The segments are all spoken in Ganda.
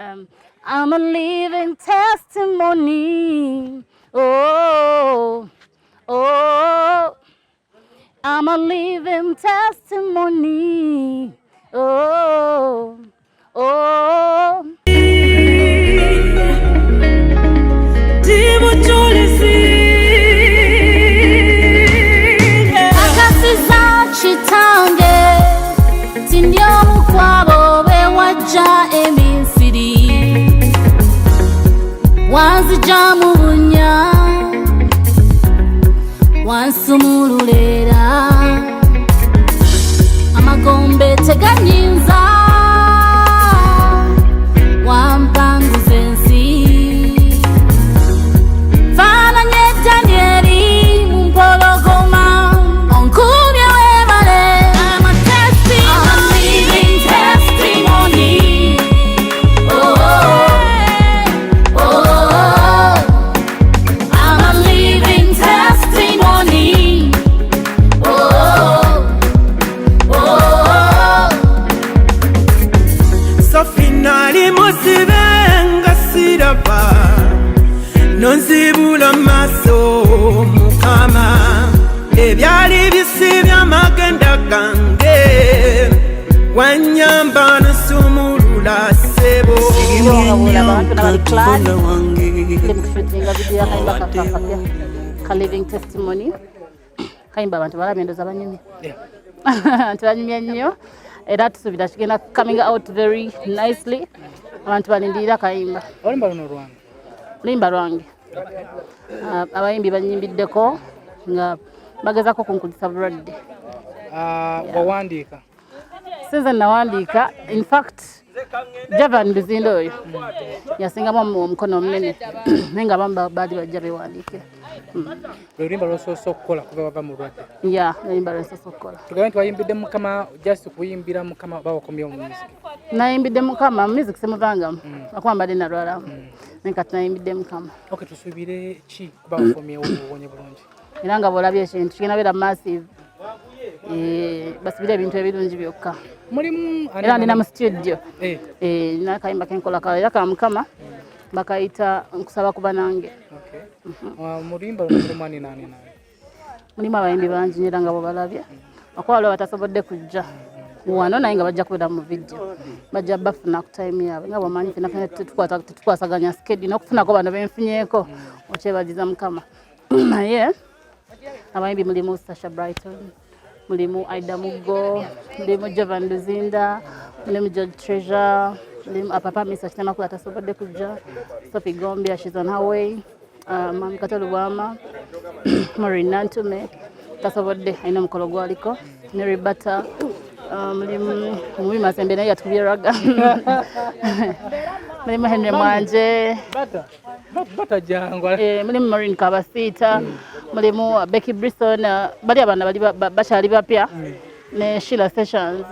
I'm a living testimony. Oh, oh, I'm a living testimony. Oh, oh. Akasiza chitange tindio mukwabo bewaja eminsiri wanzija mu bunya wansumululera amagombe teganyinza wampanguza ensi fananye Danieli mu mpologoma onkubye webale. I'm a living testimony. Oh, oh, I'm a living testimony. Oh, oh. So finally musibenga siraba nonzibula maso Mukama ebyali bisibya magenda gange wanyamba nsumulula sebo living testimony. Akayimba abantu balabye abanyumye tubanyumye nnyo era tusuubira kigenda coming out very nicely. Abantu balindirira Akayimba. Olimba lwange abayimbi banyimbiddeko nga bagezako kunkulisa bulwadde. Wawandiika? Sinze nawandiika. In fact Javan Bizindo oyo yasingamu omukono omunene naye nga abamu baali bajja bewandiikira. Oluyimba lw'osoose okukola kuva wava mu lwadde? Oluyimba lw'osoose okukola. Tugambe nti wayimbidde Mukama just kuyimbira Mukama oba wakomyewo mu music? Nayimbidde Mukama mu music simuvangamu lwakuba mbadde nalwalamu naye kati nayimbidde Mukama. Okay, tusuubire ki kuba wakomyewo obubonye bulungi? Era nga bw'olabye ekintu kigenda beera massive. Basibire ebintu ebirungi byokka. Mulimu era ndina mu studio nina akayimba kenkola kala era ka Mukama bakayita nkusaba kuba nange. Muluyimba luno mulimu ani nani? Mulimu abayimbi bangi era nga bwebalabye akwala batasobodde kujja wano naye nga bajja kubeera mu video bajja bafuna ku time yaabwe nga bwamanyi fena tetukwasaganya skedi n'okufunako bano benfunyeeko okyebagiza Mukama. Naye abayimbi mulimu Sasha Brighton, mulimu Aida Mugo, mulimu Javan Luzinda, mulimu George Treasure, mulimu Papa Misa Kitamakula tasobodde kujja, Sophie Gombia, she's on her way, Mami Katolu Bwama, Maureen Nantume tasobodde alina omukolo gwaliko, Mary Bata, mulimu Mumi Masembe naye yatukubye raga, mulimu Henry Mwanje, Bata jangwa, mulimu Maureen Kabasita, mulimu Becky Brisson, bali abaana bali bakyali bapya ne Sheila Sessions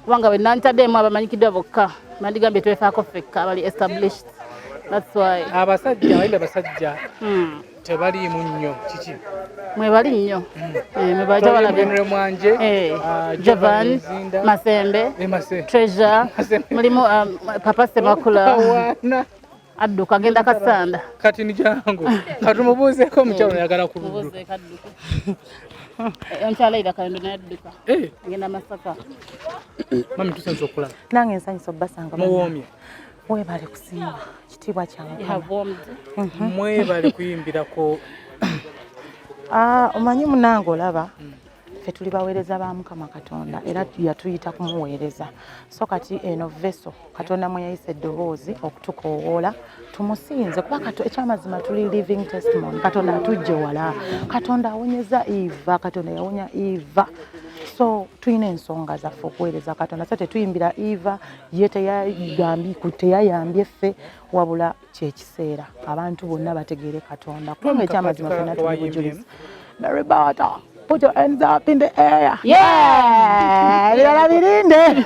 kubanga bwe nantaddeemu abamanyikiddwa bokka bandigambye twefaako ffekka abali established. That's why abasajja abayimbi abasajja tebaliimu nnyo kiki? Mwebali nnyo mwebaja balabye Mwanje, Javan Masembe, Treasure, mulimu Papa Semakula adduka agenda kasanda kati ni jangu katumubuuzeeko omukyalo yagala kuludduka omukyalo ira kalendo nayadduka agenda Masaka. Mami tusanze okulaba nange nsanyusa obbasanga muwoomye mwebale kusiima kitiibwa kyange mwebale kuyimbirako. Omanyi munange olaba ffe tuli baweereza ba Mukama Katonda era yatuyita kumuweereza. So kati eno veso Katonda mwe yayisa eddoboozi okutukoowoola tumusinze kuba ekyamazima tuli living testimony. Katonda atujje wala, Katonda awonyeza Eva, Katonda yawonya Eva. So tuyina ensonga zaffe okuweereza Katonda. So tetuyimbira Eva ye teyayambye ffe wabula kyekiseera abantu bonna bategeere Katonda kubanga ekyamazima ffenna tuli bujulizi. Naribata Put your hands up in the air. Yeah. Lala birinde.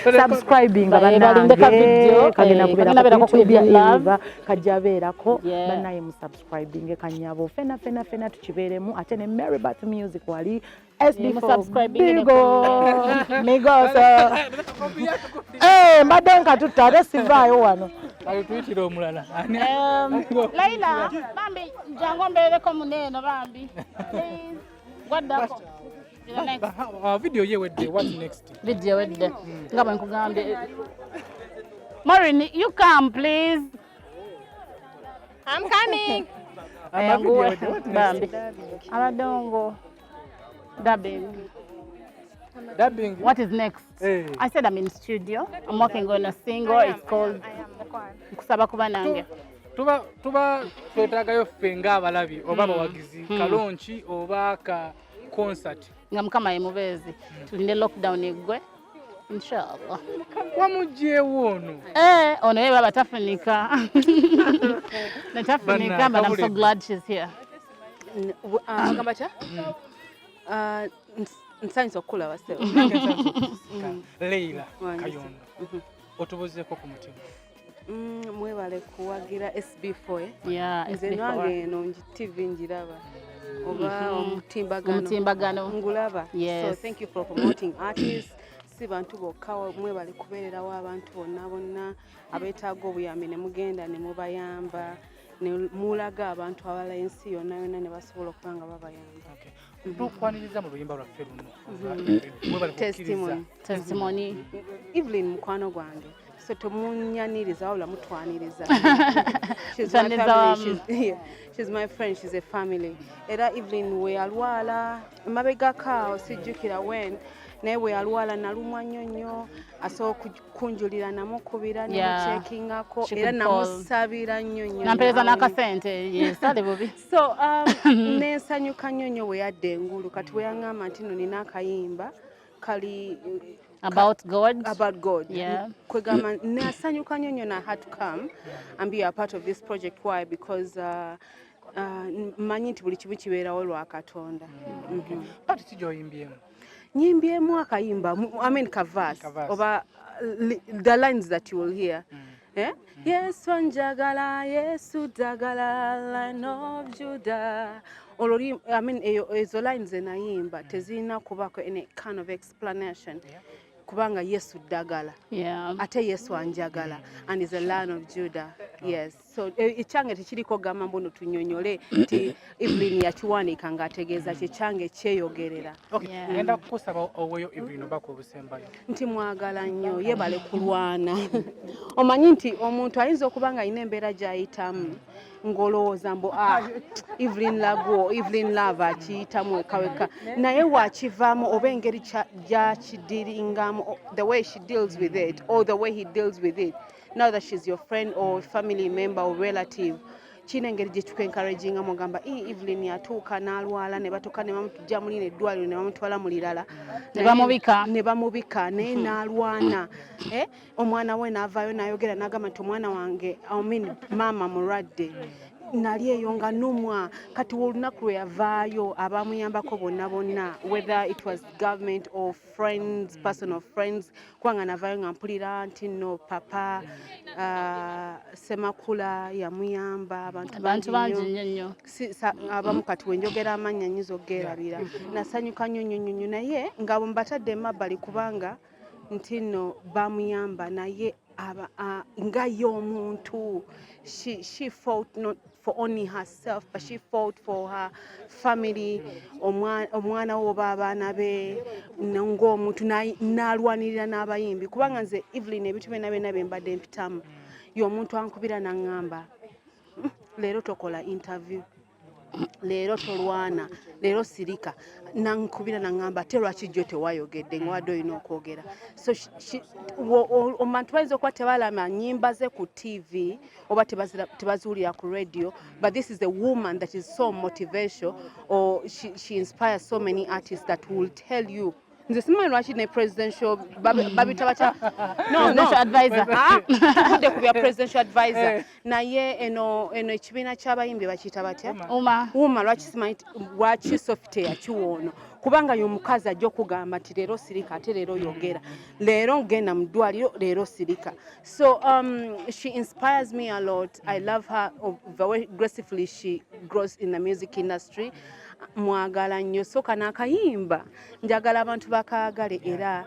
Subscribing balinde ka video kagenda kubera ku YouTube ya Eva kajabeerako Yeah. banaye mu subscribing kanyabo fena tukibeeremu ate ne Mary Bat Music wali SB4 Migoso. Mbadde nkatutta ate sivaayo wano. Tuyitira omulala. Laila, bambi jangu mbeereko muneno bambi. Please. Gwaddako. Video ye wedde, what's next? Video wedde. Nga bwe nkugambye. Maureen, you come please. I'm coming. Bambi. Abadongo. Dubbing. Dubbing. What is next? Hey. I said I'm in studio. I'm working on a single. It's called Kusaba Kuba Nange. Tuba twetagayo ffe ng'abalabi oba abawagizi kalonki oba ka concert. Nga Mukama ye mubeezi. Tulinde lockdown eggwe. Inshallah. Wamugyewo ono. Ono ye baba tafunika. Natafunika, but I'm so glad she's here. Ngamba nsanyusa okukula wasewo. Leila Kayondo. Otubuzeeko ku mutima. Mwebale kuwagira SB4. Yeah, nze nange eno TV njiraba. Oba omutimbagano. Ngulaba. Yes. So thank you for promoting artists. Si bantu bokka mwebale kubeererawo abantu bonna abeetaaga obuyambi ne mugenda ne mubayamba ne mulaga abantu abala ensi yonna ne basobola okuba nga babayamba. Tukwaniriza mu luyimba lwaffe luno. Testimony. Evelyn mukwano gwange. So tomunyaniriza wabula mutwaniriza. She's my friend, she's a family. Era Evelyn we alwala mabegaka osijjukira when naye bwe yalwala nalumwa nnyo asobola kunjulira namukubira nemuchekingako era namusabira nnyo nampeereza n'akasente yesale bubi. So nensanyuka nnyo bwe yadda engulu kati bwe yaŋŋamba nti no nina akayimba kali about God. Yeah. Kwegamba nasanyuka nnyo na had to come and be a part of this project. Why? Because manyi nti buli kimu kibeerawo lwa Katonda. Pati kijoyimbyemu. Nyimbyemu akayimba, I mean kavas, over the lines that you will hear. Yesu njagala, Yesu dagala, Lion of Judah. Olori, I mean, ezo lines enayimba, tezina kubako any kind of explanation. Kubanga Yesu dagala. Yeah. Ate Yesu anjagala, and is a Lion of Judah. Yes. So echange tekiriko gamba mbono tunyonyole ti Evelyn yakiwanika nga ategeeza kichange kyeyogerera. Okay. Ngenda kukusaba oweyo Evelyn obako obusembayo. Nti mwagala nnyo yebale kulwana. Omanyi nti omuntu ayinza okubanga ayina embeera gy'ayitamu ngolowooza mbu Evelyn Lagu, Evelyn Lava akiyitamu ekaweka naye wakivaamu oba engeri gyakidiringamu, the way she deals with it or the way he deals with it. Now that she's your friend or family member or relative, kina engeri gye tukencouraginga mugamba Evelyn yatuuka n'alwala ne batuuka ne bamutujja muli n'eddwaliro ne bamutwala mu lirala ne bamubika naye n'alwana. Omwana we n'avaayo n'ayogera n'agamba nti omwana wange maama mulwadde nali eyo nga numwa kati olunaku lwe yavaayo abamuyambako bonna whether it was government or friends, personal friends, kubanga navaayo nga mpulira nti no papa Semakula yamuyamba abantu bangi nnyo abamu kati wenjogera amannya nyizo gerabira nasanyuka nnyo naye nga mbatadde emabbali kubanga nti no bamuyamba naye nga y'omuntu she fought not for only herself but she fought for her family. Omwana wo babaana be ng'omuntu n'alwanirira n'abayimbi kubanga nze Evelyn ebitu byonna mbadde mpitamu y'omuntu ankubira n'aŋŋamba leero tokola interview, leero tolwana, leero sirika, nankubira n'aŋŋamba ate lwaki jjo tewayogedde ng'owadde olina okwogera. So omuntu bayinza okuba tebalama nnyimba ze ku TV oba tebaziwulira ku radio, but this is a woman that is so motivational, or she inspires so many artists that will tell you. Nze simanyi lwaki ne presidential babita batya presidential advisor tudde ku bya presidential advisor naye eno ekibiina ky'abayimbi bakiyita batya uma lwaki simanyi lwaki Sophie teyakiwoono kubanga y'omukazi ajja okugamba nti leero sirika ate leero yogera leero ngenda mu ddwaliro leero sirika. So she inspires me a lot. I love her the way gracefully she grows in the music industry. Mwagala nnyo. So kana akayimba njagala abantu bakaagale era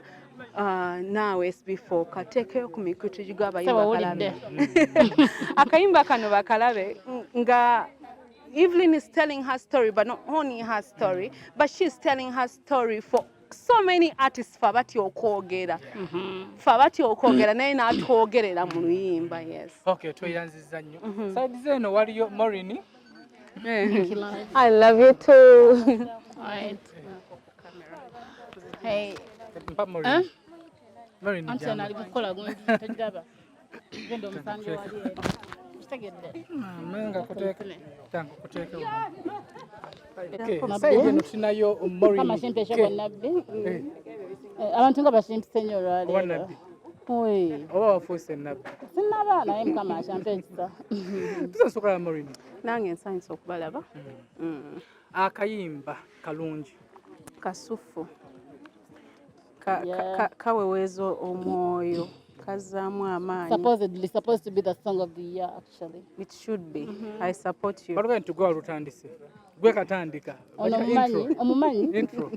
naawe SB4 kateekeyo ku mikutu gy'abayimba bakalabe. Akayimba kano bakalabe nga Evelyn is telling her story, but not only her story, but she's telling her story for so many artists fabati okwogera. Fabati okwogera naye n'atwogerera mu luyimba. Yes. Okay, tweyanziza nnyo. Side zeno waliyo Morini. I love you too. Alright. Hey. Mpa Morini. Morini Anti jama. anali kukola gunji tajaba. Gendo musange wali. Kitegedde. Menga kuteeka. Tangu kuteeka. Okay, side zeno tunayo Morini. Kama shimpesha kwa nabbi. Abantu nga bashimpise nnyo olwaleero. Wanabbi. Oy. Oba wafuuse nabbi. Sinnaba naye Mukama ashampesa. Tusosokola Morini. Nange nsanyusa okubalaba. Akayimba kalungi. Kasufu. Kaweweeza omwoyo. Kazaamu amaanyi. Supposed to be the song of the year actually. It should be. I support you. Baluga nti gwe walutandise. Gwe katandika. Omumanyi? Intro.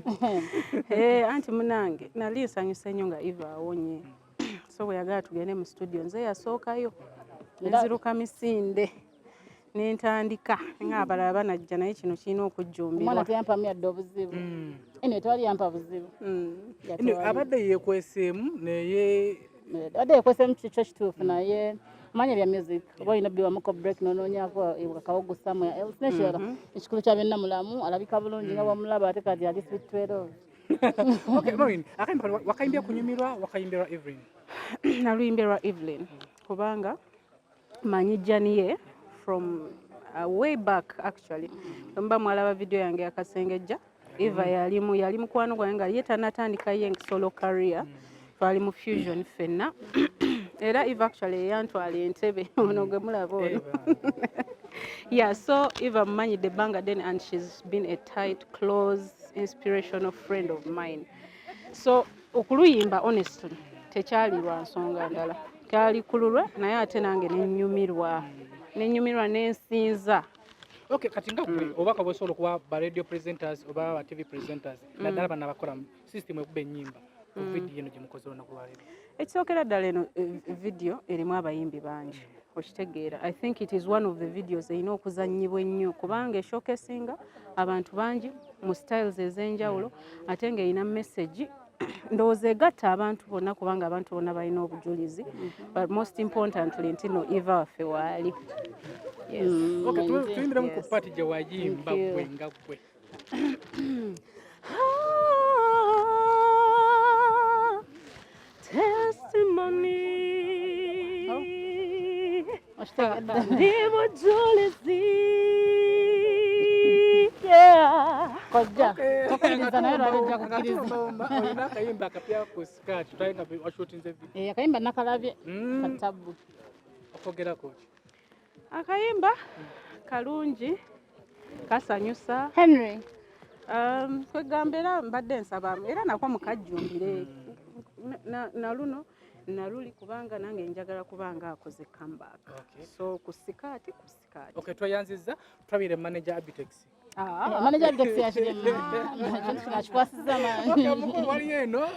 Anti munange nali nsanyusa nnyo nga Eva awonye. So bwe yagala tugende mu studio nze yasookayo. Neziruka misinde. Nentandika nga abalala banajja naye kino kirina okujjumbirwa. Omwana teyampamu yadde obuzibu. Eno tewali yampa buzibu. Abadde yeekweseemu naye abadde yeekweseemu kikyo kituufu naye amanya bya music oba olina biwamuko break nonoonyaako kawogo somewhere else nekirala ekikulu kya byonna mulamu alabika bulungi nga bwamulaba ate kati ali sweet 12. Okay, Morini, akayimba wakayimbira kunyumirwa wakayimbirwa Evelyn? Naluyimbirwa Evelyn kubanga manyi janiye from way back actually. Mba mwalaba video yange yakasengejja Eva yali mukwano gwange nga ye tanatandika ye solo career. Twali mu fusion fenna. Era Eva actually yantwala Entebbe ono gwe mulaba ono. Yeah, so Eva mmanyi the banga then and she's been a tight, close, inspirational friend of mine. So okuluyimba honestly tekyali lwa nsonga ndala. Kali kululwe naye ate nange nenyumirwa nensinza. Okay, kati nga gwe obaka bw'osobola okuba ba radio presenters oba ba TV presenters naddala bano abakola mu system ekuba ennyimba ku video eno gye mukoze olunaku lwaleero. Ekisookera ddala eno video erimu abayimbi bangi okitegeera. I think it is one of the videos erina okuzannyibwa ennyo kubanga eshokesinga abantu bangi mu styles ez'enjawulo ate ng'erina message ndowooza egatta abantu bonna kubanga abantu bonna balina obujulizi but most importantly nti no Eva waffe waali. Yes. Okay, tuyimbiremu ku party gye wayimba gwe nga gwe. Testimony. Ndibujulizi. Yeah. Kojja. Okuyinza naye lwalejja kukkiriza. Olina akayimba akapya ku skirt tulaye nga washutinze video. Akayimba nakalabye katabu. Okogerako ki? Akayimba kalungi kasanyusa. Henry. Kwegambera mbadde nsaba era nako mukajjumbire naluno naluli kubanga nange njagala kubanga akoze comeback. So kusikaati. Okay, twayanziza twabire manager Abitex. Manager Abitex yashirema. Nakikwasiza Okay, mukulu wali eno.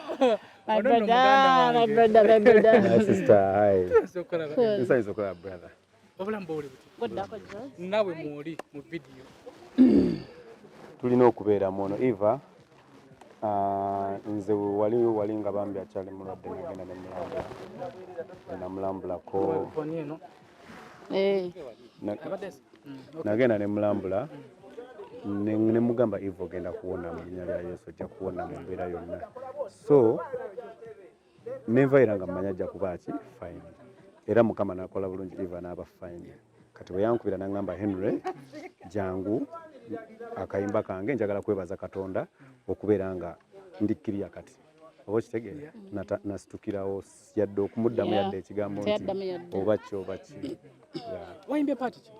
My brother. My sister, hi. Sokola. This is Sokola brother. Obulambo oli buti. Goddako George. Nawe mwoli mu video. Tulina okubeera mono Eva. Nze wali nga bambi akyali mulwadde nagenda nemulambulako. Nagenda nemulambula nemugamba Eva ogenda kuwona mu linnya lya Yesu ojja kuwona mu mbeera yonna. So neva era nga mmanya ajja kuba ki fine. Era Mukama nakola bulungi Eva n'aba fine. Kati bwe yankubira n'angamba Henry jangu akayimba kange njagala kwebaza Katonda okubeera nga ndikkirya kati. Oba kitegeera nasitukirawo yadde okumuddamu yadde ekigambo nti oba ki. Wayimbye party ki?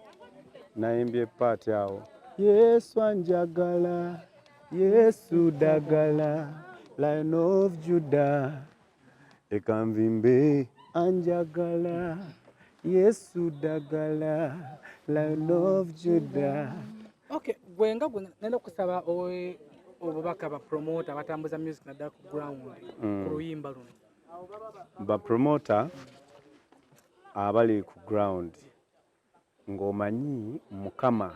Nayimbye party awo Yesu anjagala Yesu dagala Lion of Judah ekanvimbe anjagala Yesu dagala Lion of Judah. Okay, gwenga nenda kusaba obubaka ba promoter batambuza music na dark ground ku luyimba luno. Ba promoter abali ku ground ng'omanyi Mukama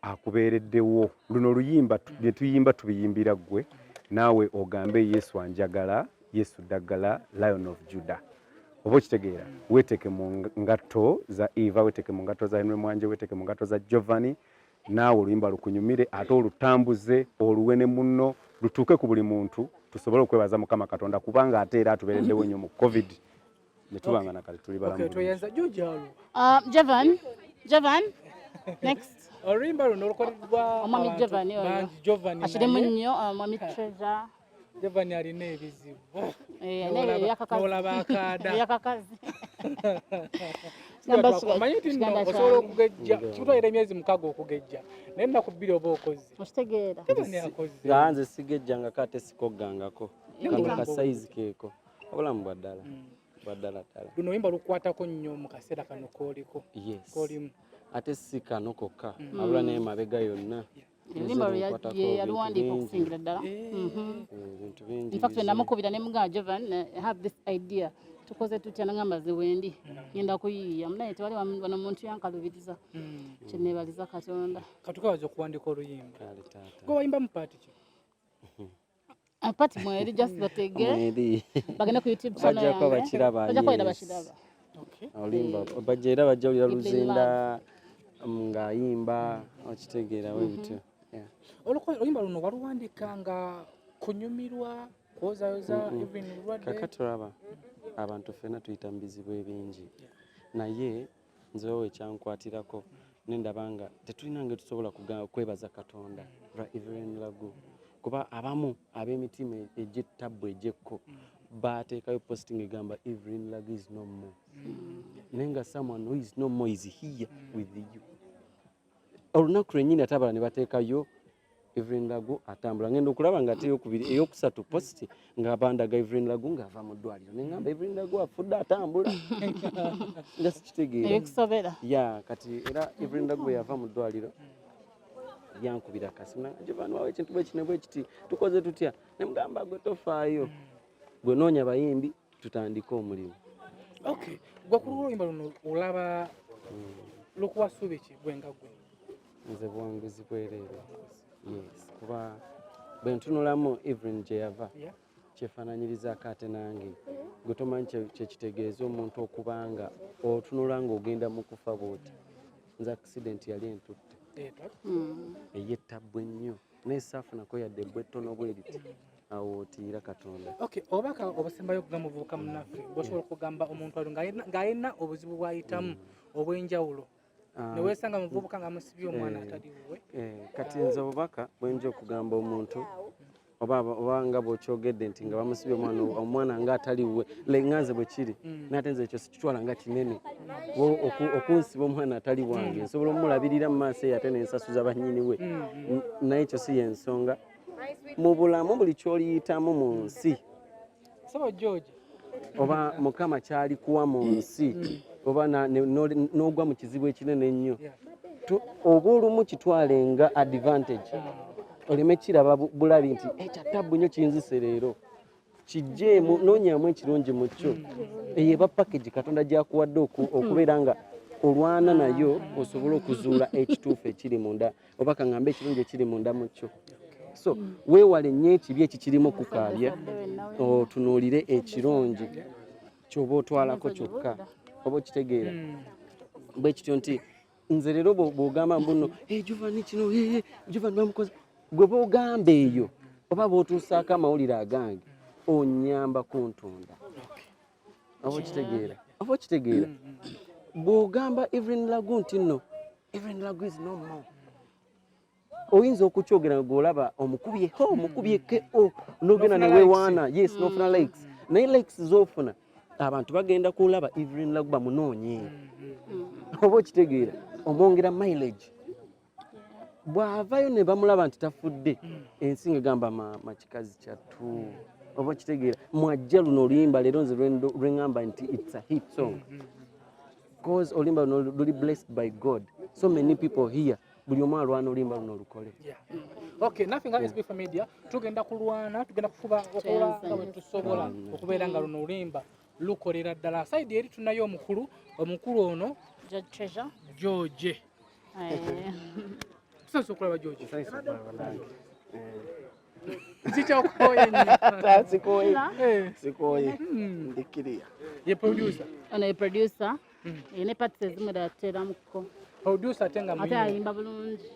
akubeereddewo luno luyimba bye tuyimba tubiyimbira ggwe naawe ogambe Yesu anjagala Yesu daggala Lion of Judah. Oba okitegeera weeteke mu ngatto za Eva, weeteke mu ngatto za Henry Mwanje, weeteke mu ngatto za Giovanni, naawe oluyimba lukunyumire ate olutambuze oluwe ne munno lutuuke ku buli muntu tusobole okwebaza Mukama Katonda kubanga ate era atubeereddewo nnyo mu COVID ne tubanga na kale tuli balamu. Okay, toyenza jojalo. Jovan next. Oluyimba luno olukolebwa Omwami Giovanni oyo. Giovanni Akirimu nnyo omwami Treasure. Giovanni alina ebizibu. Olaba akada. Yakakazi. Manyi nti nno osobola okugejja kitwalira emyezi mukaaga okugejja naye ennaku bbiri oba okoze. Okitegeera. Nga nze sigejjanga kate sikoggangako kano kasayizi keeko obulamu bwaddala bwaddala ddala. Luno oluyimba lukwatako nnyo mu kaseera kano k'oliko. Kolimu ate si kano kokka abula naye mabega yonna. Oluyimba yaluwandiika okusingira ddala. In fact namukubira ne mugamba Jovan, I have this idea. Tukoze tutya nangamba ze wendi ngenda kuyiiya munaye tewali wano muntu yankalubiriza kyeneebaliza Katonda. Katukawaza okuwandika oluyimba. Gwe wayimba mu paati ki? Pati mweri just bategere bagenda ku YouTube channel yange. Bajja kwenda bakiraba. Oluyimba bajja era bajja olira luzinda ng'ayimba okitegeera we bityo. Oluyimba luno waluwandika nga kunyumirwa kwozayoza Evelyn Lwadde. Kakati olaba abantu ffenna tuyita mu bizibu ebingi naye nzewo ekyankwatirako nendaba nga tetulinange tusobola kwebaza Katonda lwa Evelyn Lagu kuba abamu ab'emitima egy'ettabbu egy'ekko baateekayo posting egamba Evelyn Lagu is no more. Naye nga someone who is no more is here with you. Olunaku lwennyini ate abalala ne bateekayo Evelyn Lagu atambula. Ngenda okulaba nga ate eyokusatu posti nga bandaga Evelyn Lagu ng'ava mu ddwaliro. Ne ngamba Evelyn Lagu afudde atambula. Nga sikitegeera. Ebikusobera. Ya kati era Evelyn Lagu yava mu ddwaliro yankubira kasina Giovanni wawe ekintu bwe kine bwe kiti tukoze tutya ne mugamba gwe tofaayo gwe noonya bayimbi tutandike omulimu. Okay, gwe ku luyimba luno olaba lukuwasuubi ki gwenga gwe? Nze buwanguzi bwereere. Yes, kuba bwe ntunulamu Evelyn gye yava kyefaananyirizaako ate nange gwe tomanyi kyekitegeeza omuntu okubanga otunula ng'ogenda mu kufa bw'oti. Nze accident yali entutte eyettabwe nnyo naye saafunako yadde ebbwa ettono bwe riti awo otiira Katonda. Okay, obaka obusembayo okuva muvubuka munnaffe bw'osobola okugamba omuntu ali ng'ayina obuzibu bw'ayitamu obw'enjawulo ne weesanga muvubuka ng'amusibye omwana atali wuwe. Kati nze obubaka bwe nja okugamba omuntu oba nga bw'okyogedde nti nga bamusibye omwana ng'atali wuwe lenganze bwe kiri n'ate nze ekyo sikitwala nga kinene okunsiba omwana atali wange nsobola omulabirira mu maaso eyo ate nensasuza bannyini we naye ekyo si yensonga mu bulamu buli ky'oliyitamu mu nsi oba Mukama ky'alikuwa mu nsi oba n'ogwa mu kizibu ekinene ennyo oba olumu kitwale nga advantage oleme kiraba bulabi nti ekyattabbu nnyo kiyinzise leero kijjeemu noonyaamu ekirungi mu kyo eyo eba package Katonda gy'akuwadde okubeera nga olwana nayo osobola okuzuula ekituufu ekiri munda oba kaŋŋambe ekirungi ekiri munda mu kyo. So weewale nnyo ekibi ekikirimu okukaabya otunuulire ekirungi ky'oba otwalako kyokka oba okitegeera bwe kityo nti nze leero bw'ogamba mbuno Giovanni kino Giovanni bamukoze gwe bw'ogamba eyo oba bw'otuusaako amawulire agange onnyamba kuntunda oba okitegeera bw'ogamba Evelyn Lagu nti nno Evelyn Lagu is no more oyinza okukyogera ng'olaba omukubye ke n'ogenda ne weewaana yes n'ofuna likes naye likes z'ofuna abantu bagenda kulaba Evelyn Lagu bamunoonye oba okitegeera omwongera mileage bw'avaayo ne bamulaba nti tafudde ensi ng'egamba makikazi kyattu oba kitegeera mwajja luno oluyimba leero nze lweŋŋamba nti it's a hit song because oluyimba luno luli blessed by God so many people here buli omu alwana oluyimba luno olukole. Okay, naffe nga SB4 Media tugenda kulwana tugenda kufuba okola nga bwe tusobola okubeera nga luno oluyimba lukolera ddala. Saidi eri tunayo omukulu ono George. Tusobola okulaba George. Sikyakoye nnyo. Sikoye ndikiriya. Ye producer. Ono ye producer. Ne parts ezimu dateramuko. Producer atenga ate ayimba bulungi.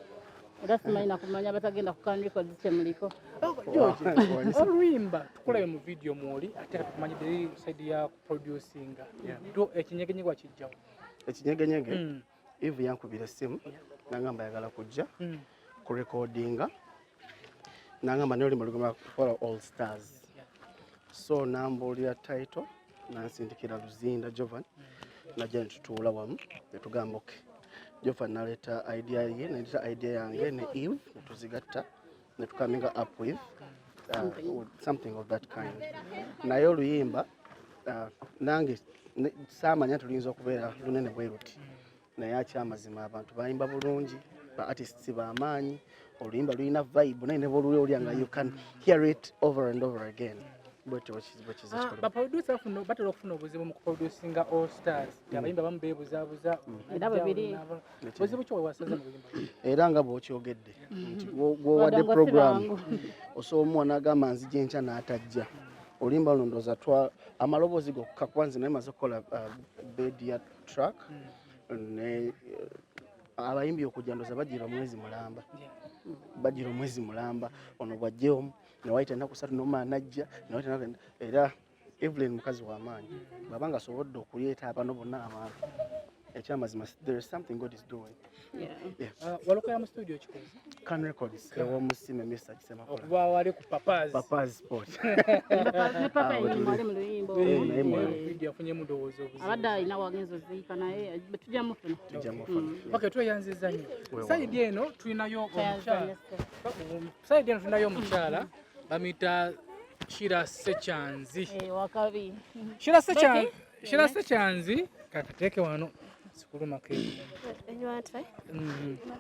Era simanyi nakumanya batagenda ku Can Records kyemuliko. George, oluyimba tukulabe mu video mwoli ate tukumanyidde side ya producinga. Ekinyegenyegwa kijjawo. Ekinyegenyege Eve yankubira essimu nangamba ayagala kujja ku recordinga nangamba ne oluyimba lugamba for all stars. So nambuulira title nansindikira Luzinda Jovan najja netutuula wamu netugamba okay. Jovan naleeta idea ye naleeta idea yange ne Eve netuzigatta netukaminga up with something of that kind. Naye oluyimba nange saamanya tuliyinza okubeera lunene bwe luti naye akyamazima abantu bayimba bulungi ba artists b'amaanyi oluyimba lulina vibe naye ne bw'oluli olya nga you can hear it over and over again. Baproducer batera okufuna obuzibu mu kuproducinga All Stars. Abayimba bamu beebuzaabuza. Era bwe biri. Buzibu ki wewasaza mu luyimba? Era nga bw'okyogedde nti gwowadde program osobola n'agamba nzija enkya n'atajja. Oluyimba luno ndowooza amaloboozi gokka kwanza naye maze okukola media track ne abayimbi okujja ndowooza bagira omwezi mulamba ono bwajjeomu ne wayita ennaku 3 n'omala najja era Evelyn mukazi w'amaanyi bw'aba nga asobodde okuleeta abano bonna abantu ekyamazima there is something God is doing. Walokola mu studio kikozi Can Records ew'omusime Mr. Kisemakola okuba wali ku Papa's Sport Papa yimale mu luyimbo video afunyemu ndowooza obuzibu abadde alina wagenzo ziika naye tujja mufuna. Okay, tweyanziza nnyo. Saidi eno tulinayo omukyala bamuyita Shira Sechanzi. Wakabi. Shira Sechanzi kakateeke wano sikulumako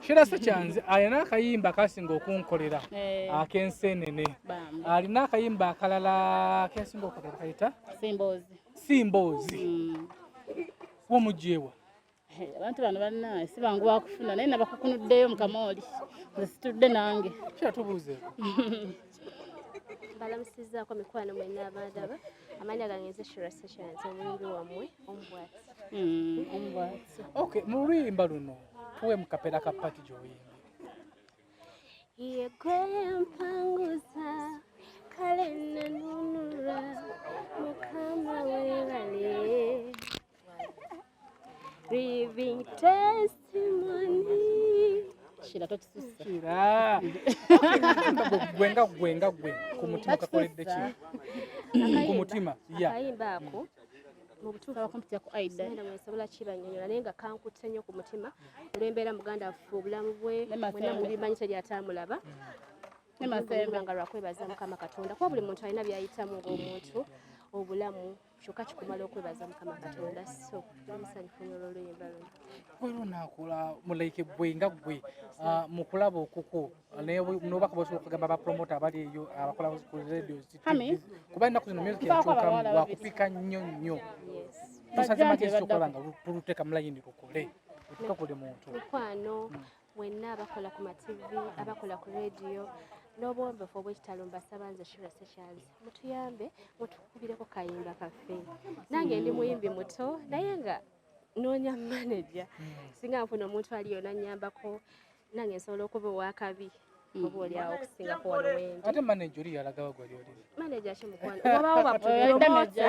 Shira Sechanzi alina akayimba kasinga okunkolera ak'ensenene. Alina akayimba akalala akensinga okukolera kayita Simboozi. Womugyewa abantu bano bannaye si bangu bakufuna naye nabakukunuddeyo Mukamooli nze situdde nange kyatubuuzeeko. Balamusizaako mikwano mwenna abandaba amannya gange nze Shira Sechanzi omuyimbi wammwe Ombwatsi. Okay, mu luyimba luno tuwe mu kapeera ka pati gy'oyimba. Yegwe mpanguza kale nanunula Mukama weebale living testimony. Shira tokisusa. Shira. Gwenga ku mutima kakoledde ki? Ku mutima. Akayimba ako mu butuufu abakompiti ku Aida. Nenda mwesobola kibanyonyola naye nga kankutte nnyo ku mutima olw'embeera Muganda affe obulamu bwe mwenna mulimanyi teryatambulaba. Ne masembe nga lwakwebaza Mukama Katonda kuba buli muntu alina byayitamu ng'omuntu obulamu kyokka kikumala okwebaza Mukama Katonda so musanyufu nnyo olw'oluyimba luno. Waliwo naakola mulaike gwe nga gwe mu kulaba okuko n'obaka bwosobola okugamba abapromota abali eyo abakola ku radio kuba ennaku zino music yakyukamu wakupika nnyo nnyo. Tusaze magezi kyokola nga tuluteeka mulayini lukole tukakole muntu. Mukwano wenna abakola ku mativi abakola ku radio n'obwombefu obw'ekitalo mbasaba nze Shira Sechanzi mutuyambe mutukubireko kayimba kaffe. Nange ndi muyimbi muto naye nga noonya manager singa nfuna omuntu aliyo nannyambako nange nsobola okuba owakabi oba oliawo okusingako wano wendi. Ate manager oli yalaga wagwali oli? Manager kimukwano wabawo bapromota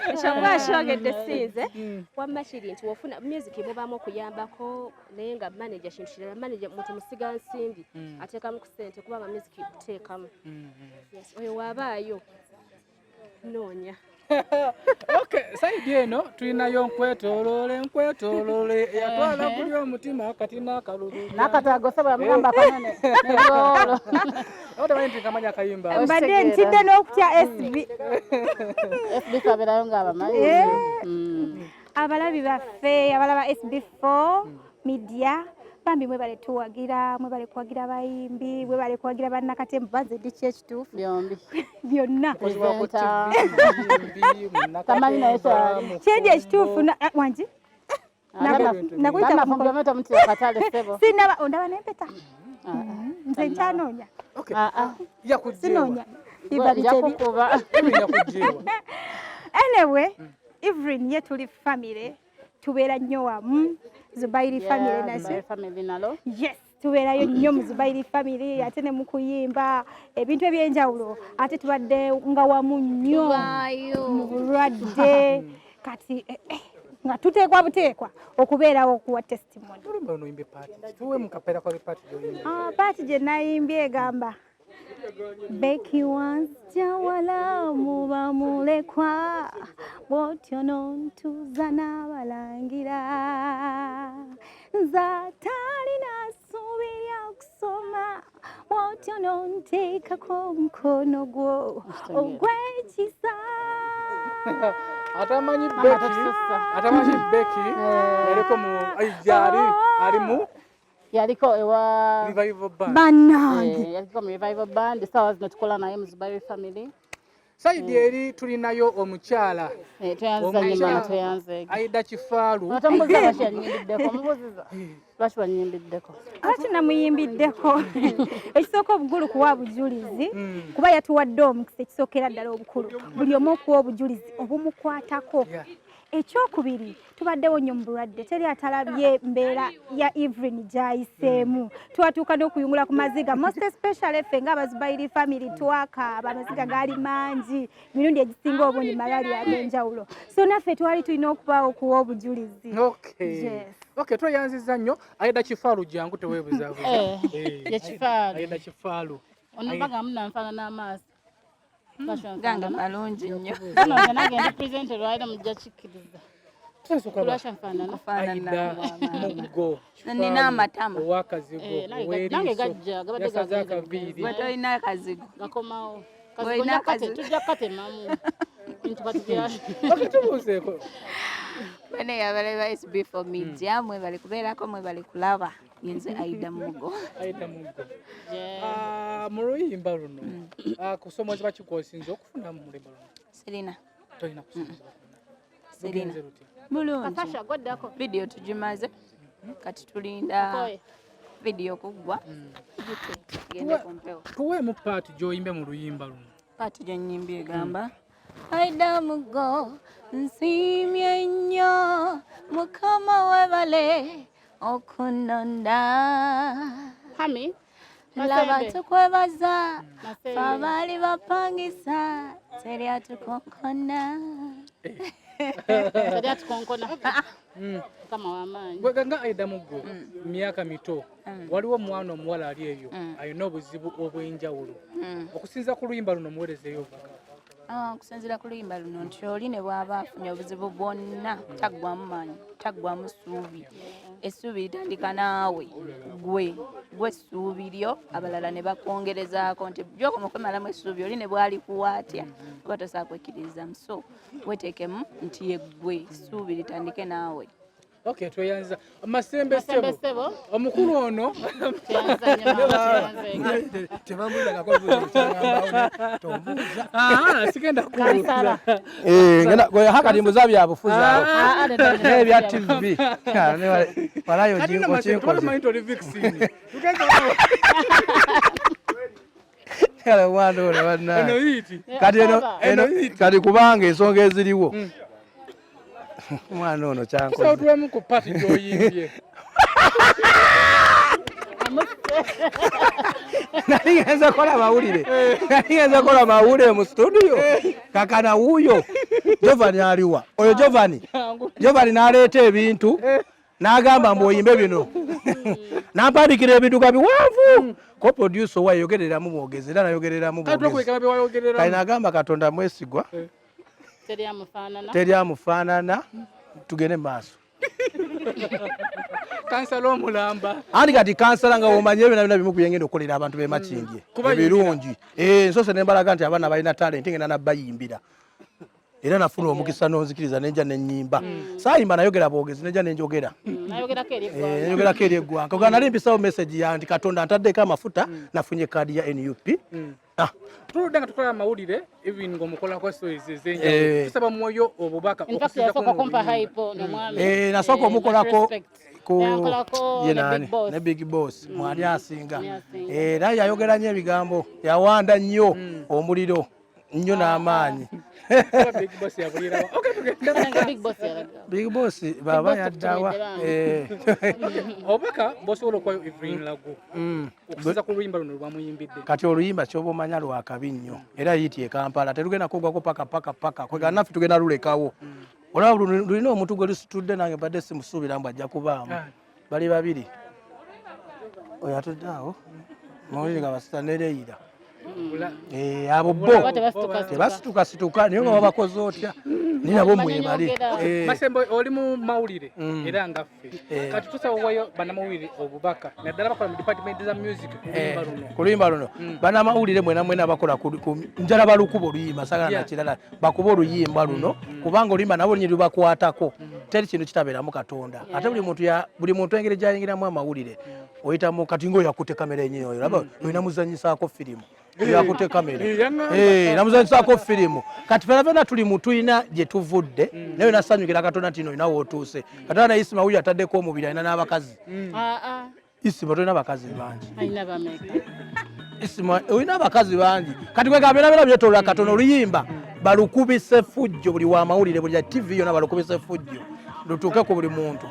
ekyokuba kyogedde sinze wamma kiri nti wofuna music mubaamu okuyambako naye nga manager kintu kirala. Manager muntu musiga nsimbi ateekamu ku ssente kubanga music kuteekamu. Oyo waabaayo noonya. Okay, saidi eno tulinayo nkwetolole yatwala kuli omutima kati nakalulu nakatago saba mugamba kanene negolo otamanyi kamanya Akayimba mbadde ntidde n'okutya SB kaberayo ng'abamanyi abalabi baffe abalaba SB4 MEDIA bambi mwebale tuwagira mwebale kuwagira abayimbi mwebale kuwagira bannakatembu banze ddi kyekituufu byonna tamanyi naye kyali kyedi ekituufu wangi sinaba ondaba nempeta nze nkyanoonya sinoonya anyway Evelyn ye tuli family tubeera nnyo wamu Zubairi family naso yes tubeerayo nnyo mu Zubairi family ate ne mu kuyimba ebintu ebyenjawulo ate tubadde nga wamu nnyo mu bulwadde kati nga tuteekwa buteekwa okubeerawo okuwa testimony paati gye nayimbye egamba Becky wants jawala muba mulekwa bwotyo nontuza n'abalangira nzatalina ssuubi lya kusoma bwotyo nonteekako omukono gwo ogw'ekisa atamanyi Becky yaliko mu ayijari alimu yaliko ewa revival band bannange yaliko mu revival band sawa zino tukola naye mu Zubairi family saidi eri tulinayo omukyala tuyanze Aida Kifaalu otambuza bashanyimbiddeko mubuziza lwaki wanyimbiddeko ati namuyimbiddeko ekisooka obugulu kuwa bujulizi kuba yatuwadde omukisa ekisookera ddala obukulu buli omu okuwa obujulizi obumukwatako ekyokubiri tubaddewo nnyo mu bulwadde teri atalabye mbeera ya Evelyn gy'ayiseemu twatuuka n'okuyungula ku maziga most especially ffe ng'abazubairi family twakaaba amaziga gaali mangi mirundi egisinga obungi malaria ag'enjawulo so naffe twali tulina okubaawo okuwa obujulizi Okay, tweyanziza nnyo Aida Kifaalu jangu teweebuzaabuza Aida Kifaalu onobaga munanfaanana amaaso gange malungi nnyo nagenda present lwaira mujja kikkiriza Aida Muggo nina amatama owakazigo nange gajja yasaza akaviiri tolina akazigo gakomawo kazigo tujja kukatemamu tubuuseeko bane yabalaba SB4 MEDIA mwebale kubeerako mwebale kulaba yenze Aida Muggo mu luyimba luno kusomozebwa kikosinza okufuna mu mulembe luno sirina tolina kusomozebwa sirina bulungi video tugimaze kati tulinda video kuggwa gende kumpewo tuweemu paati gy'oyimbe mu luyimba luno paati gy'onnyimbye egamba Aida Muggo nsiimye nnyo Mukama webale okunonda Hami laba tukwebaza fabaali bapangisa teri atukonkona kama wamaanyi gweganga Aida Muggo myaka mito waliwo omwana omuwala ali eyo alina obuzibu obw'enjawulo okusinza ku luyimba luno muwerezeeyo okusinziira ku luyimba luno nti oli ne bw'aba afunye obuzibu bwonna taggwamu maanyi taggwamu ssuubi essuubi litandika naawe gwe essuubi lyo abalala ne bakwongerezaako nti gyokoma okwemalamu essuubi oli ne bw'alikuwa atya oba tosobola kwekkirizamu so weteekemu nti ye gwe essuubi litandike naawe Okay, tweyanza Masembe Sebo omukulu ono sigenda kuwulira ngenda hakati mbuza byabufuza n'ebya TV walayo kati kubanga ensonga eziriwo mwana ono kyankoze tuwemu ku paati gy'oyimbye nali ngenza kola mawulire mu studio kakana wuuyo Jovani aliwa oyo Jovani n'aleeta ebintu n'agamba mbu oyimbe bino n'ampandikira ebidduka biwanvu ko producer wa yogereramu mwogezi era nayogereramu mwogezi kali n'agamba Katonda mwesigwa teryamufaanana tugende maaso kansala omulamba andi kati kansala nga womanye ebyo nabina bimu byengenda okukolera abantu bemakindye ebirungi nsose nembalaga nti abaana balina talenti ngenda nabayimbira era nafuna omukisa nonzikiriza nenja nenyimba sayimba nayogera bwogezi nenja nenjogera nayogerako eri eggwanga oga nali mpisawo message ya nti katonda ntaddeko amafuta nafunye kaadi ya NUP tuludde nga tukola amawulire even ng'omukolako stories ez'enjawulo tusaba mwoyo obubaka nasooka omukolako ne big boss mwani asinga era yayogera nnyo ebigambo yawanda nnyo omuliro nnyo n'amaanyi big boss baba yaddawa obubaka bw'osobola okuwayo Evelyn Lagu okusinza ku luyimba luno lwamuyimbidde kati oluyimba kyoba omanya lwakabi nnyo era yiiti e Kampala terugenda kugwako paka kwega naffe tugenda lulekawo olaba lulina omuntu gwe lusitudde nange mbadde simusuubira mbu ajja kubaamu bali babiri oyo atudde awo mawulire nga basita nereyira abo bo tebasitukasituka naye nga babakoze otya ni nabo mwebale Masembo oli mu mawulire era nga ffe kati tusawayo bannamawulire obubaka naddala bakola mu department za music ku luyimba luno bannamawulire mwena bakola ku njala balukuba oluyimba sagala nakirala bakuba oluyimba luno kubanga oluyimba nabo nyiri bakwatako teri kintu kitabeeramu Katonda ate buli muntu engeri gyayingiramu amawulire oyitamu kati ngaoyo yakutte kamera enyini oyo laba olina muzanyisaako firimu yakutte kamera namuzanyisaako firimu kati fena tuli tulina gye tuvudde naye nasanyukira Katonda nti olina wootuuse Katonda na Isima wuyo ataddeko omubiri alina n'abakazi Isima tolina abakazi bangi Isima olina abakazi bangi kati kwegambera byetolola Katonda oluyimba balukubise fujjo buli wamawulire buli TV yona balukubise fujjo lutuuke ku buli muntu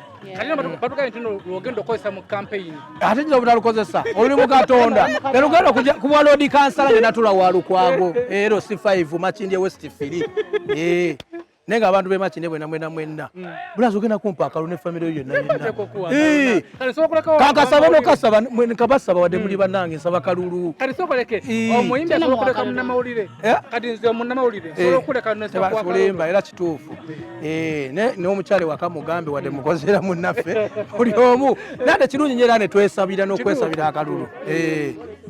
ate kino butalukozesa oli mu Katonda telugenda kuba lodi kansala ngenda tula walukwago ero C5 Makindye West 3 nenga abantu bemakindye mwena bulazi ogenda kumpa akalu ne family yo yonna kankasaba nokasaba nkabasaba wadde muli bannange nsaba kalulu tebakulemba era kituufu n'omukyale waka mugambe wadde mukozera munnaffe buli omu nade kirungi nyo era ne twesabira n'okwesabira akalulu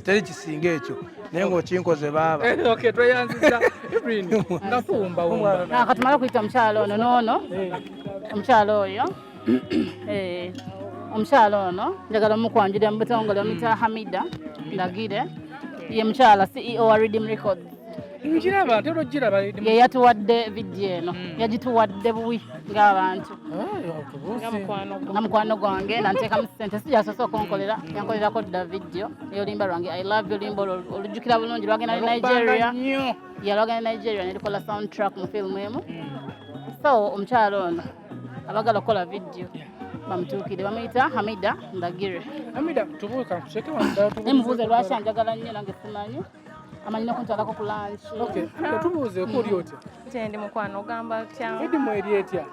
teri kisinga ekyo naye ng'okinkoze baaba tweyanziza Evelyn ngafumba katumala kuyita omukyalo ono noono omukyalo oyo omukyalo ono njagala omukwanjulira mu butongole omuyita Hamida Ndagire ye mukyala CEO wa Rhythm Records ye yatuwadde vidiyo eno yagituwadde buwi ng'abantu nga mukwano gwange nanteekamu ssente sijasoose okunkolera yankolerako dda vidiyo eyolimba lwange I love you limba olujjukira bulungi lwagenda ne Nigeria lwagenda Nigeria nelikola soundtrack mu filimu emu so omukyalo ono abagala okukola vidiyo bamutuukire bamuyita Hamida Ndagire emubuuze lwaki anjagala nnyo nange simanyi amanyina kuntwalako ku lunch tubuuze okuli otya ndi mukwano ogamba tya Rhythm eri etya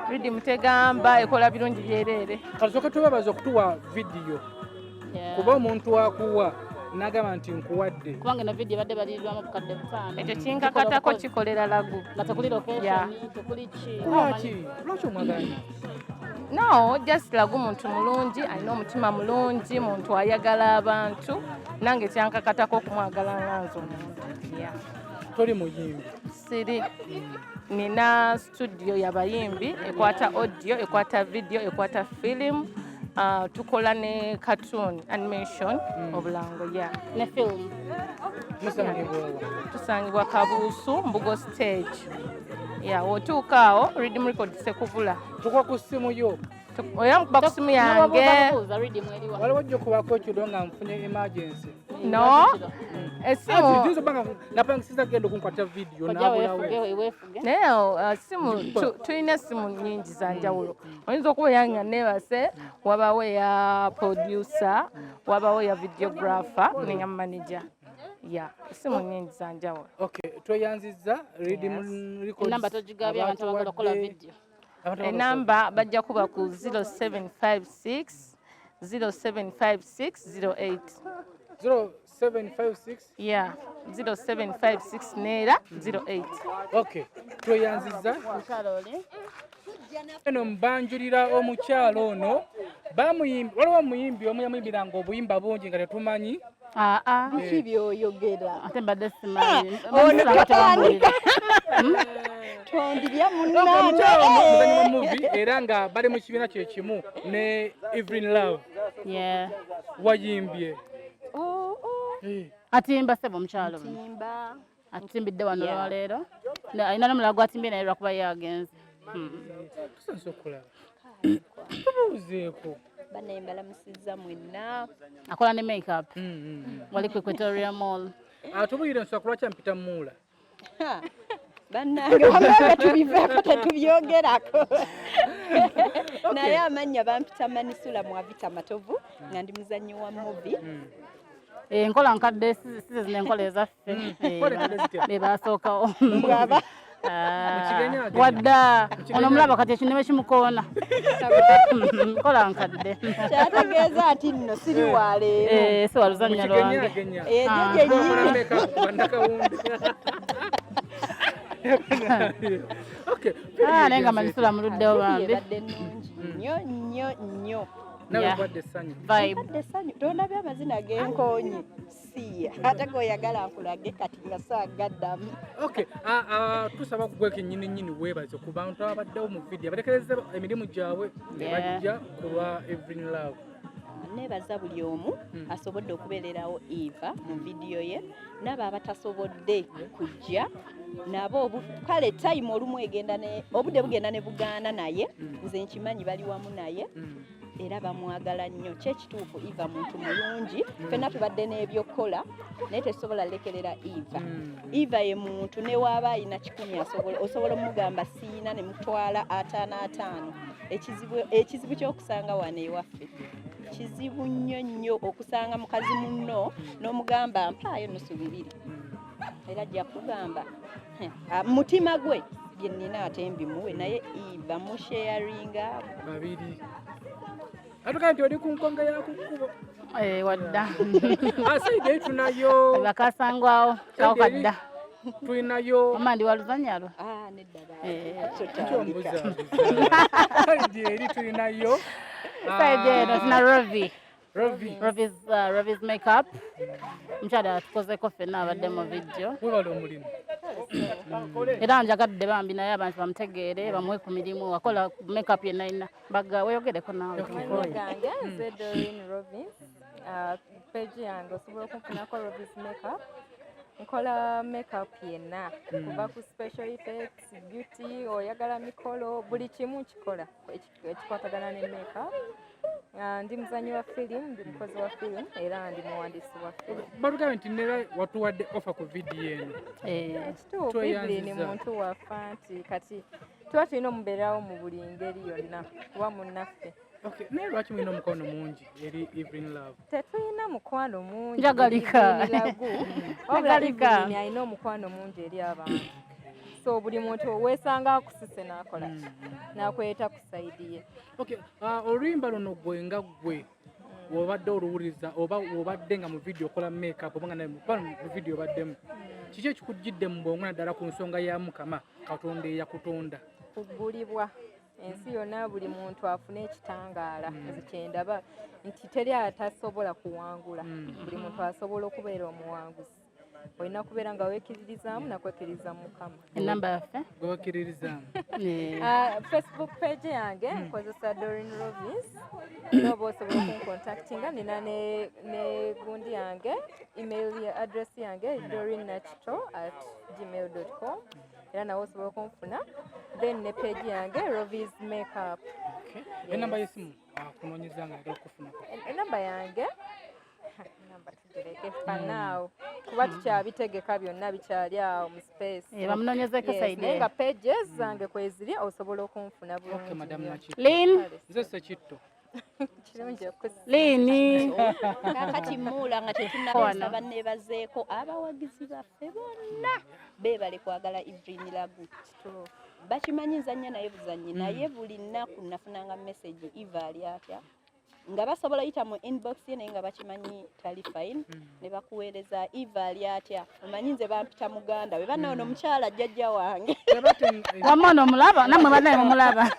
Rhythm tegamba ekola birungi byereere kasooka twebabaza okutuwa vidiyo kuba omuntu akuwa nagamba nti nkuwadde kubanga na vidiyo badde balirirwamu bukadde 5 ekyo kinkakatako kikolera Lagu nga tekuli location tekuli lwaki omwagala no just Lagu muntu mulungi alina omutima mulungi muntu ayagala abantu nange kyankakatako okumwagala nganze omuntu toli muyimbi siri nina studio y'abayimbi ekwata audio ekwata video ekwata film tukola ne cartoon animation obulango ne film tusangibwa Kabuusu Mbugo stage otuukaawo Rhythm Records sekuvula tukwa ku ssimu yo oyamkuba ku ssimu yange waliwo ojja okubako ekyodo nga nfunye emergency no esimu napangisiza genda okunkwata vidiyo naye simu tulina essimu nnyingi za njawulo oyinza okuba yanga neebase wabawo eya producer wabawo eya videographer neya manager essimu nnyingi za njawulo tweyanziza Rhythm Records enamba togigabya abantu abagala okukola vidiyo enamba bajja kuba ku 0756 075608 0756 yeah 0756 neera 08. Okay, tweyanziza Mukyalo oli eno mbanjulira omukyalo ono waliwo omuyimbi omu yamuyimbiranga obuyimba bungi nga tetumanyi biki byoyogera ate mbadde simanyi tondirya omukyalo ono muzanyi wa movie era nga bali mu kibiina kye kimu ne Evelyn Love wayimbye atimba sebo omukyalo atimbidde wano lwaleero alina n'omulala gwatimbye naye lwakuba yagenze tusanze okulaba tubuuzeeko banembalamusiza mwenna akola ne makeup wali ku Equatorial Mall atubulire nsobola kulwaki ampita muula bannange wamanga tubivaako tetubyogerako naye amannya bampita Manisula Mwavita Matovu nga ndi muzannyi wa movie enkola nkadde season enkola ezaffe bebasookawo wadda ono mulaba kati ekinene kimukoona nkola nkadde kyategeeza nti nno siri waleero si waluzannya lwange naye nga Manisula muluddewo bambi badde nnungi nnyo nnyo nnyo tondabye amazina g'enkoonyi siya ate goyagala nkulage kati nga saagaddamu tusaba kugweka ennyini weebaze ku bantu abaddewo mu vidiyo abatekereze emirimu gyabwe ne bajja ku lwa Evelyn Love. Nebaza buli omu asobodde okubeererawo Eva mu vidiyo ye nabo abatasobodde kujja nabo kale time olumu egenda obudde bugenda ne bugaana naye nze nkimanyi bali wamu naye era bamwagala nnyo kyekituufu Eva muntu mulungi ffenna tubadde n'ebyokukola naye tesobola lekerera Eva ye muntu ne waaba alina 10 osobola omugamba siina ne mutwala 5 ekizibu ky'okusanga wano ewaffe kizibu nnyo okusanga mukazi munno n'omugamba mpaayo nusu 2 era ajja kugamba mutima gwe bye nnina ate mbimuwe naye Eva musharinga babiri atuka nti oli ku nkonga ya kukubo wadda asayide tunayo bakasangwawo kawakadda tulinayo amandi waluzanyalo nedda kyombuza sayide eri tulinayo sayide eno tina Rovi's makeup mukyala tukozeko ffenna abadde mu vidiyo webala omulimu era njagadde bambi naye abantu bamutegeere bamuwe ku mirimu wakola makeup yenna baga weyogereko naawe gange nze Doreen Rovis page yange osobola okunfunako Rovis makeup nkola makeup yenna kuva ku special effects beauty oyagala mikolo buli kimu kikola ekikwatagana ne makeup ndi muzanyi wa film ndi mukozi wa film era ndi muwandiisi wa film balugabe nti nera watuwadde offer ku vidiyo eno kituufu Evelyn muntu wafa nti kati tuba tulina omubeerawo mu buli ngeri yonna kuba munnaffe naye lwaki mulina omukwano mungi eri Evelyn Love? Tetulina mukwano mungi njagalika Evelyn alina omukwano mungi eri abantu so buli muntu weesanga akusise n'akola n'akweta ku sayidi ye oluyimba luno gwe nga gwe wobadde oluwuliriza oba wobadde nga mu vidiyo okola makeup oba nga mu vidiyo obaddemu kiki ekikujjidde mu bwongo naddala ku nsonga ya Mukama Katonda eyakutonda? Kuggulibwa ensi yonna buli muntu afune ekitangaala nze kyendaba nti teri atasobola kuwangula buli muntu asobola okubeera omuwanguzi olina kubeera nga weekiririzaamu nakwekiriza Mukama. Enamba yaffe gwe weekiririzaamu Facebook page yange nkozesa Doreen Rovis noba osobola okuncontactinga nina ne gundi yange email address yange doreen.nachito@gmail.com era nawe osobola okunfuna then ne page yange Rovis makeup. Enamba y'essimu kunoonyeza nga agala okufunako enamba yange tugireke fanaawo kuba tukyabitegeka byonna bikyali awo mu space bamunoonyezeko sayidi naye nga pages zange kweziri osobola okunfuna bulungi nze Sekitto kirungi Liini kakati muula nga tetunabasa banneebazeeko abawagizi baffe bonna beebale kwagala Evelyn Lagu bakimanyi nzannya naye buzannyi naye buli nnaku nafunanga message Eva ali atya nga basobola yita mu inbox ye naye nga bakimanyi tali fine ne bakuweereza Eva ali atya omanyi nze bampita muganda we bana ono mukyala jjajja wange wamona omulaba namwe banaye mumulaba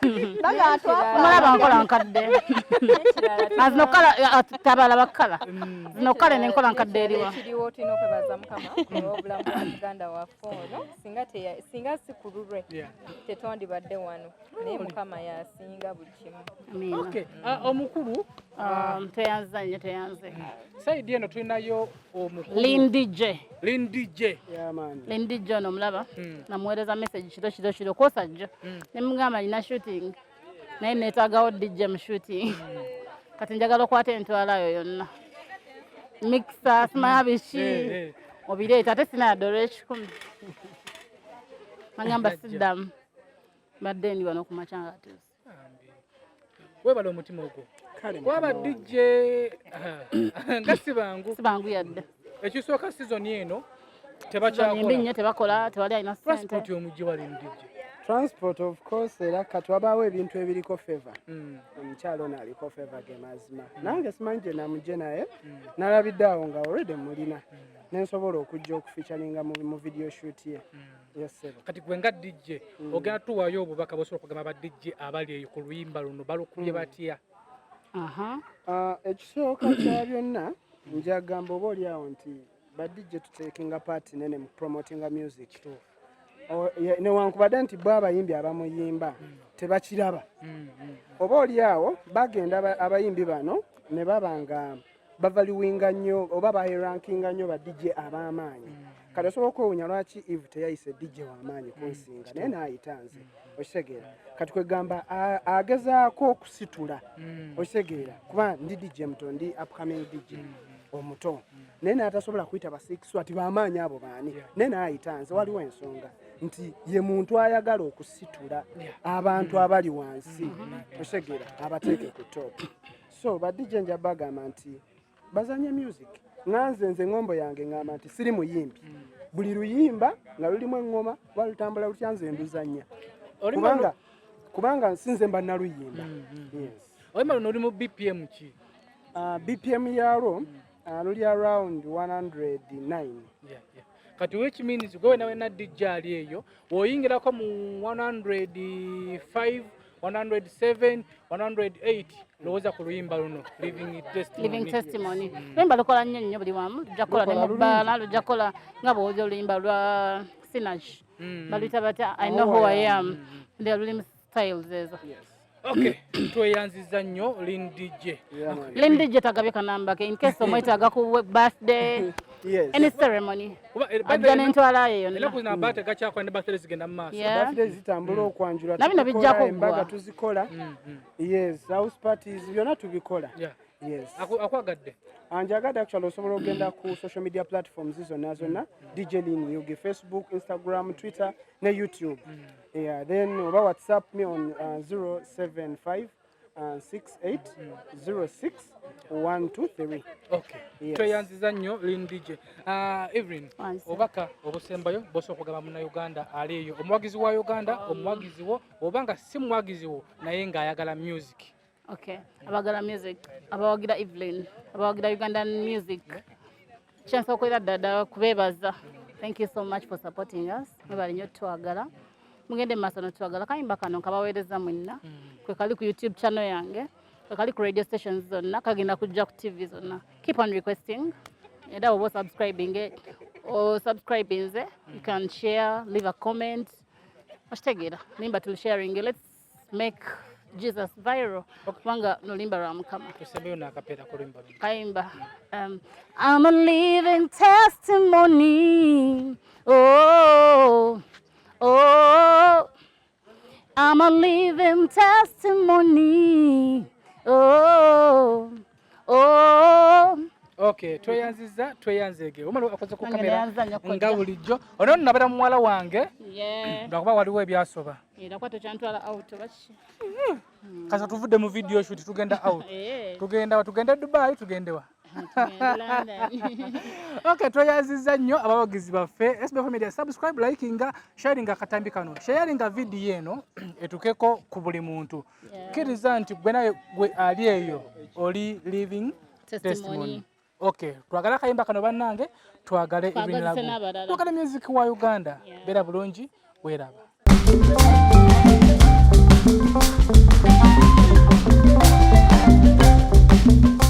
omulaba nkola nkadde azino kala tabalaba kala zino kale nenkola nkadde eriwa kiriwo tulina okwebaza Mukama olw'obulamu bwa muganda waffe ono singa si ku lulwe tetwandibadde wano naye Mukama yasinga buli kimu. Omukulu teyanze saidi eno tulinayo omukulu Lindije ono omulaba namuweereza message kiro kwosajja ne mugamba alina shooting naye neetaagawo DJ mu shooting kati njagala okwata entwalayo yonna mixer simanya biki obireeta ate sina yaddola ekikumi nagamba siddamu badde ndi wano ku makyanga tuusi webala omutima ogwo waba DJ nga sibangu yadde ekisooka sizoni eno tebakyakola tebakola tewali alina transport omujje wali DJ transport of course era katwabaawo ebintu ebiriko favor omukyalo ono aliko favor ge mazima nange simanyi gye namugye naye nalabidde awo nga already mulina nensobola okujja okuficaringa mu video shoot ye kati gwe nga DJ ogenda tuwaayo obubaka bwosobola okugamba ba DJ abali eyo ku luyimba luno balukubye batya ekisooka kya byonna njagamba oba oli awo nti ba DJ tuteekinga part nene mu promotinga music newankubadde nti bo abayimbi abamuyimba tebakiraba oba oli awo bagenda abayimbi bano ne baba nga bavaluwinga nnyo oba barankinga nnyo ba DJ ab'amaanyi kati osobola okwewuunya lwaki Eve teyayise DJ w'amaanyi kunsinga naye naayitanze okitegeera kati kwegamba agezaako okusitula okitegeera kuba ndi DJ muto ndi upcoming DJ omuto naye naatasobola kuyita ba swati b'amaanyi abo baani naye naayitanze waliwo ensonga nti ye muntu ayagala okusitula abantu abali wansi okitegeera abateeke ku top so ba DJ nja bagamba nti bazanye music nze ngombo yange ngamba nti siri muyimbi buli luyimba nga lulimu engoma walutambula lutya nze nduzanya kubanga nsinze mba naluyimba oyimba luno oli mu BPM ki BPM yalwo luli around 109 kati which means gwe nawe na DJ ali eyo woyingirako mu 105 107 108 lowooza ku luyimba luno living testimony luyimba lukola nnyo buli wamu lujjakola ne mubaala lujjakola nga bw'oza oluyimba lwa Sinach baluyita batya I know who I am nde lulimu styles ezo tweyanziza nnyo Lin DJ tagabye kanamba ke in case omwetaaga ku birthday any ceremony ajja n'entwala ye yonna era birthday gakyakola ne birthday zigenda mu maaso birthday zitambula okwanjula nabino bijja kuggwa embaga tuzikola house parties byonna tubikola akwagadde anjagadde actually osobola ogenda ku social media platforms zonna DJ Lin Yugi Facebook Instagram Twitter ne YouTube then oba WhatsApp me on 075 6806 123 tweyanziza nnyo Lin DJ Evelyn obaka obusembayo bosobola okugamba munnayuganda ali eyo omuwagizi wa Uganda omuwagizi wo obanga si muwagizi wo naye ng'ayagala music abagala music abawagira Evelyn abawagira Ugandan music chance okwera dada kubebaza thank you so much for supporting us mwebali nnyo twagala mugende maaso notwagala kayimba kano kabaweereza mwenna kwe kali ku YouTube channel yange kwe kali ku radio stations zonna kagenda kujja ku TV zonna keep on requesting era oba subscribing or subscribing you can share leave a comment ashtegera nimba tul sharing let's make Jesus viral kubanga nolimba lwa Mukama tusembeyo nakapera kulimba kayimba I'm a living testimony I'm a living testimony tweyanzege omala akoze ku kamera nga bulijjo ono nabera muwala wange lwakuba waliwo ebyasoba era kwato kyantwala out baki kasa tuvudde mu video shoot tugenda out tugenda Dubai tugendewa tweyanziza nnyo abawagizi baffe SB4 MEDIA subscribe likinga sharinga akatambi kano sharinga video eno etukeko ku buli muntu kkiriza nti gwe naye gwe ali eyo oli living testimony. Okay, twagala Akayimba kano bannange, twagale Evelyn Lagu. Twagala music wa Uganda. Bera bulungi, weraba.